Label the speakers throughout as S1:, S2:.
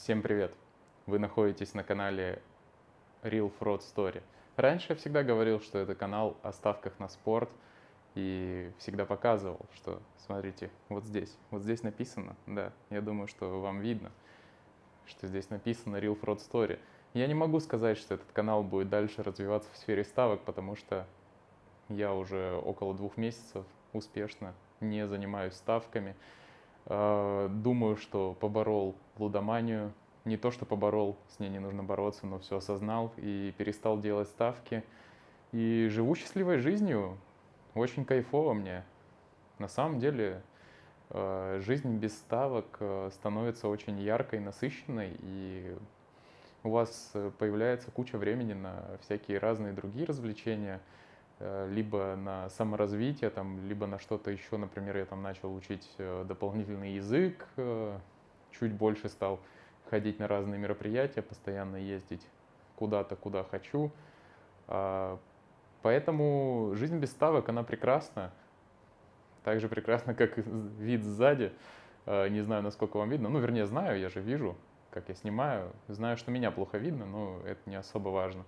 S1: Всем привет! Вы находитесь на канале Real Fraud Story. Раньше я всегда говорил, что это канал о ставках на спорт и всегда показывал, что смотрите, вот здесь написано, да, я думаю, что вам видно, что здесь написано Real Fraud Story. Я не могу сказать, что этот канал будет дальше развиваться в сфере ставок, потому что я уже около 2 месяцев успешно не занимаюсь ставками. Думаю, что поборол лудоманию. Не то, что поборол, с ней не нужно бороться, но все осознал и перестал делать ставки. И живу счастливой жизнью. Очень кайфово мне. На самом деле, жизнь без ставок становится очень яркой, насыщенной, и у вас появляется куча времени на всякие разные другие развлечения, либо на саморазвитие, там, либо на что-то еще. Например, я там начал учить дополнительный язык, чуть больше стал ходить на разные мероприятия, постоянно ездить куда-то, куда хочу. А, Поэтому жизнь без ставок, она прекрасна. Так же прекрасна, как и вид сзади. Не знаю, насколько вам видно. Ну, вернее, знаю, я же вижу, как я снимаю. Знаю, что меня плохо видно, но это не особо важно.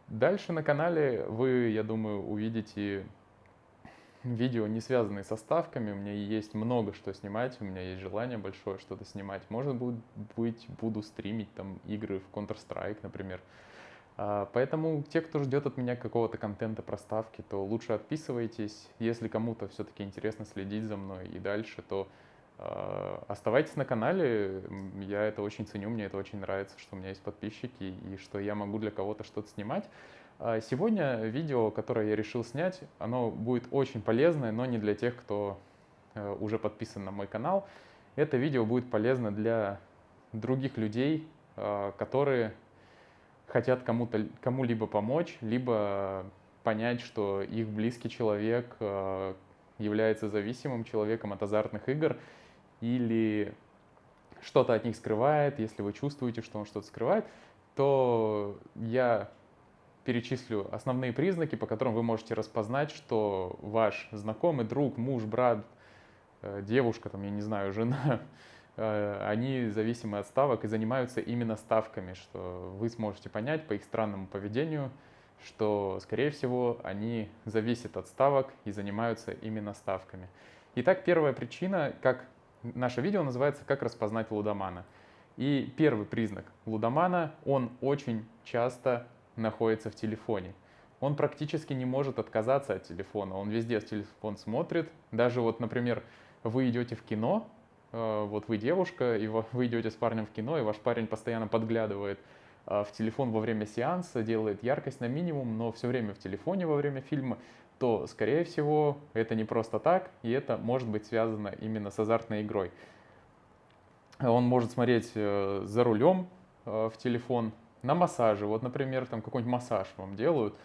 S1: Дальше на канале вы, я думаю, увидите видео, не связанные со ставками. У меня есть много что снимать, у меня есть желание большое что-то снимать. Может быть, буду стримить там игры в Counter-Strike, например. Поэтому те, кто ждет от меня какого-то контента про ставки, то лучше отписывайтесь. Если кому-то все-таки интересно следить за мной и дальше, то оставайтесь на канале. Я это очень ценю, мне это очень нравится, что у меня есть подписчики и что я могу для кого-то что-то снимать. Сегодня видео, которое я решил снять, оно будет очень полезное, но не для тех, кто уже подписан на мой канал. Это видео будет полезно для других людей, которые хотят кому-либо помочь, либо понять, что их близкий человек является зависимым человеком от азартных игр или что-то от них скрывает. Если вы чувствуете, что он что-то скрывает, то я перечислю основные признаки, по которым вы можете распознать, что ваш знакомый, друг, муж, брат, девушка, там, я не знаю, жена, они зависимы от ставок и занимаются именно ставками, что вы сможете понять по их странному поведению, что, скорее всего, они зависят от ставок и занимаются именно ставками. Итак, первая причина, как наше видео называется «Как распознать лудомана». И первый признак лудомана, он очень часто находится в телефоне. Он практически не может отказаться от телефона, он везде в телефон смотрит. Даже вот, например, вы идете в кино, вот вы девушка, и вы идете с парнем в кино, и ваш парень постоянно подглядывает в телефон во время сеанса, делает яркость на минимум, но все время в телефоне во время фильма, то, скорее всего, это не просто так, и это может быть связано именно с азартной игрой. Он может смотреть за рулем в телефон, на массаже. Вот, например, там какой-нибудь массаж вам делают,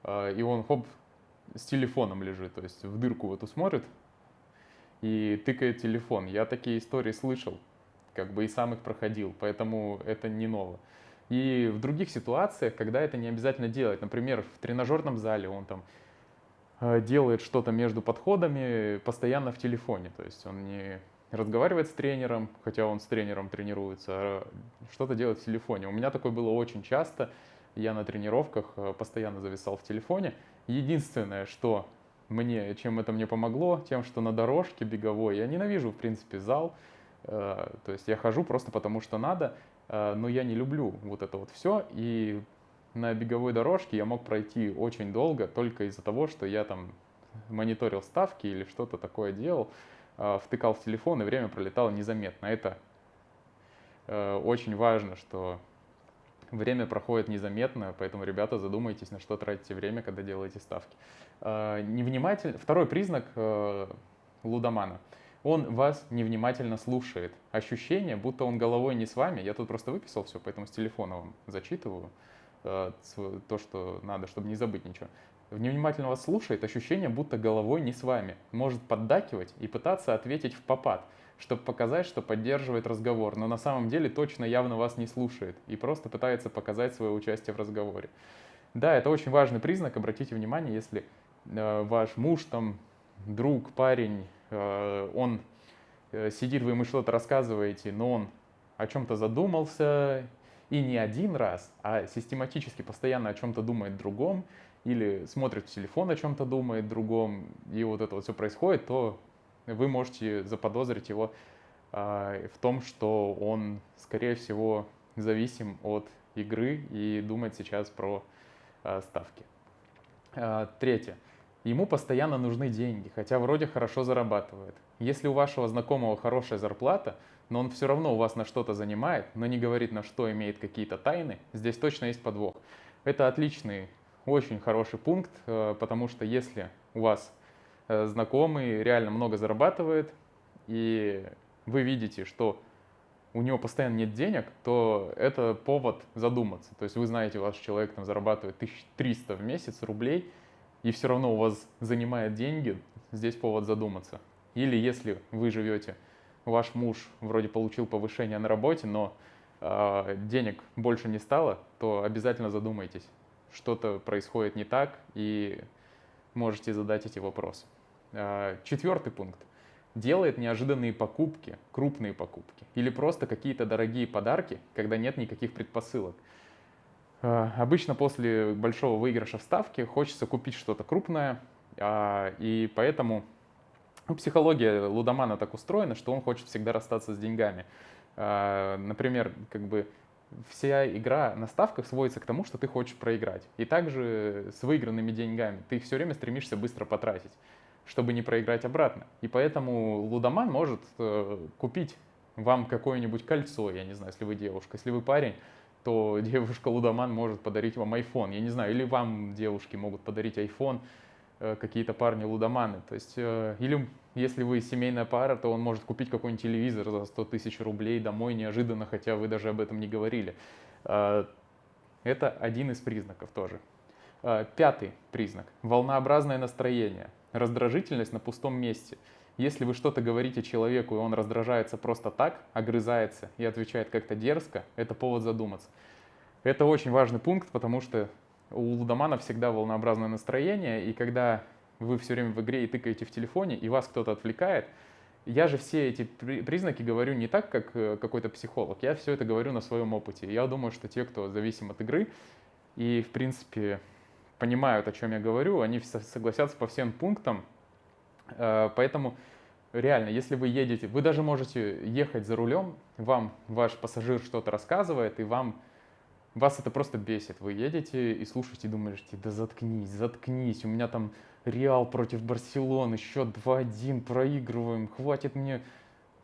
S1: и он, хоп, с телефоном лежит, то есть в дырку в эту смотрит и тыкает телефон. Я такие истории слышал, как бы и сам их проходил, поэтому это не ново. И в других ситуациях, когда это не обязательно делать, например, в тренажерном зале он там делает что-то между подходами постоянно в телефоне, то есть он не разговаривает с тренером, хотя он с тренером тренируется, а что-то делает в телефоне. У меня такое было очень часто, я на тренировках постоянно зависал в телефоне. Единственное, что чем это мне помогло, тем, что на дорожке беговой, я ненавижу, в принципе, зал, то есть я хожу просто потому, что надо, но я не люблю вот это вот все, и на беговой дорожке я мог пройти очень долго только из-за того, что я там мониторил ставки или что-то такое делал, втыкал в телефон, и время пролетало незаметно. Это очень важно, что время проходит незаметно, поэтому, ребята, задумайтесь, на что тратите время, когда делаете ставки. Второй признак лудомана. Он вас невнимательно слушает. Ощущение, будто он головой не с вами. Я тут просто выписал все, поэтому с телефона вам зачитываю то, что надо, чтобы не забыть ничего. Невнимательно вас слушает, ощущение, будто головой не с вами. Может поддакивать и пытаться ответить в попад, чтобы показать, что поддерживает разговор, но на самом деле точно явно вас не слушает и просто пытается показать свое участие в разговоре. Да, это очень важный признак, обратите внимание, если ваш муж, там, друг, парень, он сидит, вы ему что-то рассказываете, но он о чем-то задумался, и не один раз, а систематически постоянно о чем-то думает другом, или смотрит в телефон, о чем-то думает другом, и вот это вот все происходит, то вы можете заподозрить его в том, что он, скорее всего, зависим от игры и думает сейчас про ставки. Третье. Ему постоянно нужны деньги, хотя вроде хорошо зарабатывает. Если у вашего знакомого хорошая зарплата, но он все равно у вас на что-то занимает, но не говорит, на что имеет какие-то тайны, здесь точно есть подвох. Это отличный, очень хороший пункт, потому что если у вас знакомый реально много зарабатывает, и вы видите, что у него постоянно нет денег, то это повод задуматься. То есть вы знаете, ваш человек там зарабатывает 1300 в месяц рублей, и все равно у вас занимает деньги, здесь повод задуматься. Или если вы живете, ваш муж вроде получил повышение на работе, но денег больше не стало, то обязательно задумайтесь. Что-то происходит не так, и можете задать эти вопросы. Четвертый пункт. Делает неожиданные покупки, крупные покупки или просто какие-то дорогие подарки, когда нет никаких предпосылок. Обычно после большого выигрыша в ставке хочется купить что-то крупное, и поэтому психология лудомана так устроена, что он хочет всегда расстаться с деньгами. Например, как бы вся игра на ставках сводится к тому, что ты хочешь проиграть. И также с выигранными деньгами ты их все время стремишься быстро потратить, чтобы не проиграть обратно. И поэтому лудоман может купить вам какое-нибудь кольцо, я не знаю, если вы девушка. Если вы парень, то девушка-лудоман может подарить вам iPhone, я не знаю, или вам девушки могут подарить iPhone, какие-то парни-лудоманы. То есть, или если вы семейная пара, то он может купить какой-нибудь телевизор за 100 тысяч рублей домой неожиданно, хотя вы даже об этом не говорили. Это один из признаков тоже. Пятый признак. Волнообразное настроение. Раздражительность на пустом месте. Если вы что-то говорите человеку, и он раздражается просто так, огрызается и отвечает как-то дерзко, это повод задуматься. Это очень важный пункт, потому что у лудомана всегда волнообразное настроение, и когда вы все время в игре и тыкаете в телефоне, и вас кто-то отвлекает, я же все эти признаки говорю не так, как какой-то психолог, я все это говорю на своем опыте. Я думаю, что те, кто зависим от игры и, в принципе, понимают, о чем я говорю, они согласятся по всем пунктам. Поэтому реально, если вы едете, вы даже можете ехать за рулем, вам ваш пассажир что-то рассказывает, и вас это просто бесит. Вы едете и слушаете, и думаете, да заткнись, заткнись, у меня там Реал против Барселоны, счет 2-1, проигрываем, хватит мне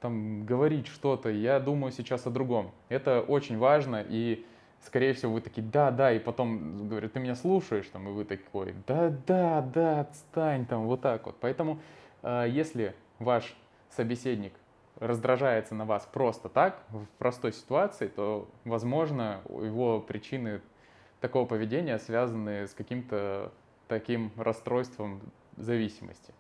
S1: там говорить что-то, я думаю сейчас о другом. Это очень важно, и скорее всего вы такие, да, и потом говорят, ты меня слушаешь, там, и вы такой, да, отстань, там, вот так вот. Поэтому если ваш собеседник раздражается на вас просто так, в простой ситуации, то, возможно, его причины такого поведения связаны с каким-то таким расстройством зависимости.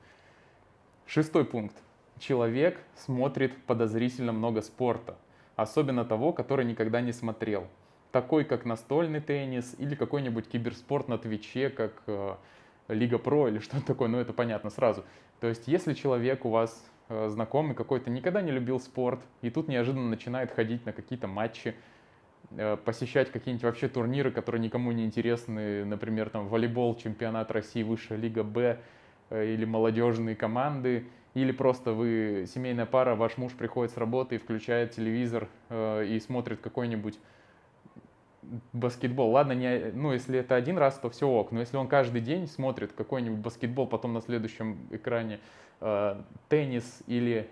S1: Шестой пункт. Человек смотрит подозрительно много спорта, особенно того, который никогда не смотрел. Такой, как настольный теннис или какой-нибудь киберспорт на Твиче, как Лига Про или что-то такое, ну это понятно сразу. То есть, если человек у вас знакомый какой-то никогда не любил спорт, и тут неожиданно начинает ходить на какие-то матчи, посещать какие-нибудь вообще турниры, которые никому не интересны, например, там волейбол, чемпионат России, высшая лига Б, или молодежные команды, или просто вы семейная пара, ваш муж приходит с работы и включает телевизор и смотрит какой-нибудь баскетбол. Ладно, ну если это один раз, то все ок, но если он каждый день смотрит какой-нибудь баскетбол, потом на следующем экране теннис или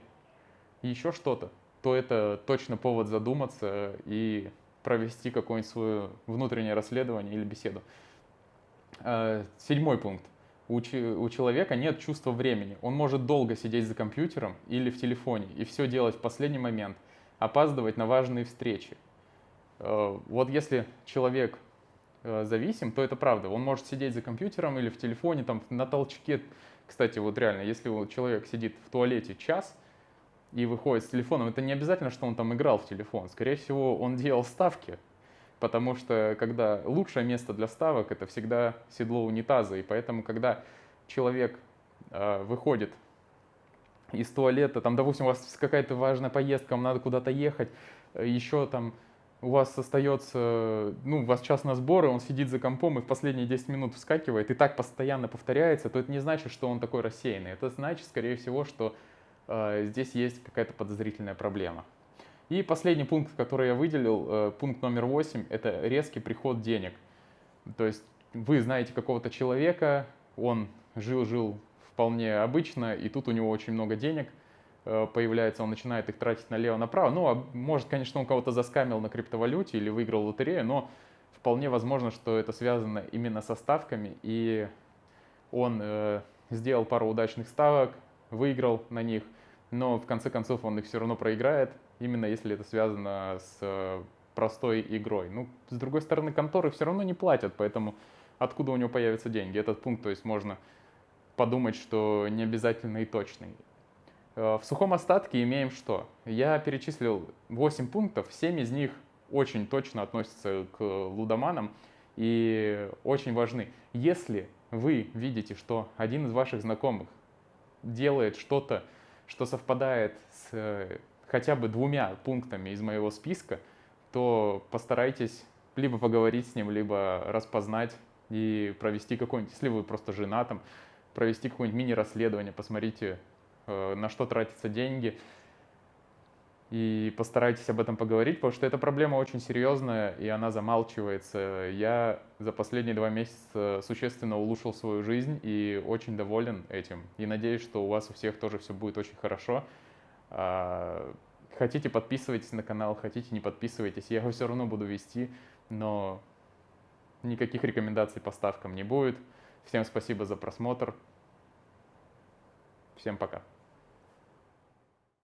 S1: еще что-то, то это точно повод задуматься и провести какое-нибудь свое внутреннее расследование или беседу. Седьмой пункт. У человека нет чувства времени. Он может долго сидеть за компьютером или в телефоне и все делать в последний момент, опаздывать на важные встречи. Вот если человек зависим, то это правда. Он может сидеть за компьютером или в телефоне, там, на толчке. Кстати, вот реально, если человек сидит в туалете час и выходит с телефоном, это не обязательно, что он там играл в телефон. Скорее всего, он делал ставки, потому что когда лучшее место для ставок — это всегда седло унитаза. И поэтому, когда человек выходит из туалета, там, допустим, у вас какая-то важная поездка, вам надо куда-то ехать, еще там у вас остается, ну, у вас час на сборы, он сидит за компом и в последние 10 минут вскакивает, и так постоянно повторяется, то это не значит, что он такой рассеянный. Это значит, скорее всего, что здесь есть какая-то подозрительная проблема. И последний пункт, который я выделил, пункт номер 8, это резкий приход денег. То есть вы знаете какого-то человека, он жил вполне обычно, и тут у него очень много денег появляется, он начинает их тратить налево-направо. Ну, а может, конечно, он кого-то заскамил на криптовалюте или выиграл в лотерею, но вполне возможно, что это связано именно со ставками, и он сделал пару удачных ставок, выиграл на них, но в конце концов он их все равно проиграет, именно если это связано с простой игрой. Ну, с другой стороны, конторы все равно не платят, поэтому откуда у него появятся деньги? Этот пункт, то есть можно подумать, что не обязательно и точный. В сухом остатке имеем что? Я перечислил 8 пунктов, 7 из них очень точно относятся к лудоманам и очень важны. Если вы видите, что один из ваших знакомых делает что-то, что совпадает с хотя бы 2 пунктами из моего списка, то постарайтесь либо поговорить с ним, либо распознать и провести какой-нибудь, если вы просто женатым, провести какое-нибудь мини-расследование, посмотрите, на что тратятся деньги, и постарайтесь об этом поговорить, потому что эта проблема очень серьезная, и она замалчивается. Я за последние 2 месяца существенно улучшил свою жизнь и очень доволен этим. И надеюсь, что у вас у всех тоже все будет очень хорошо. Хотите, подписывайтесь на канал, хотите, не подписывайтесь. Я его все равно буду вести, но никаких рекомендаций по ставкам не будет. Всем спасибо за просмотр. Всем пока.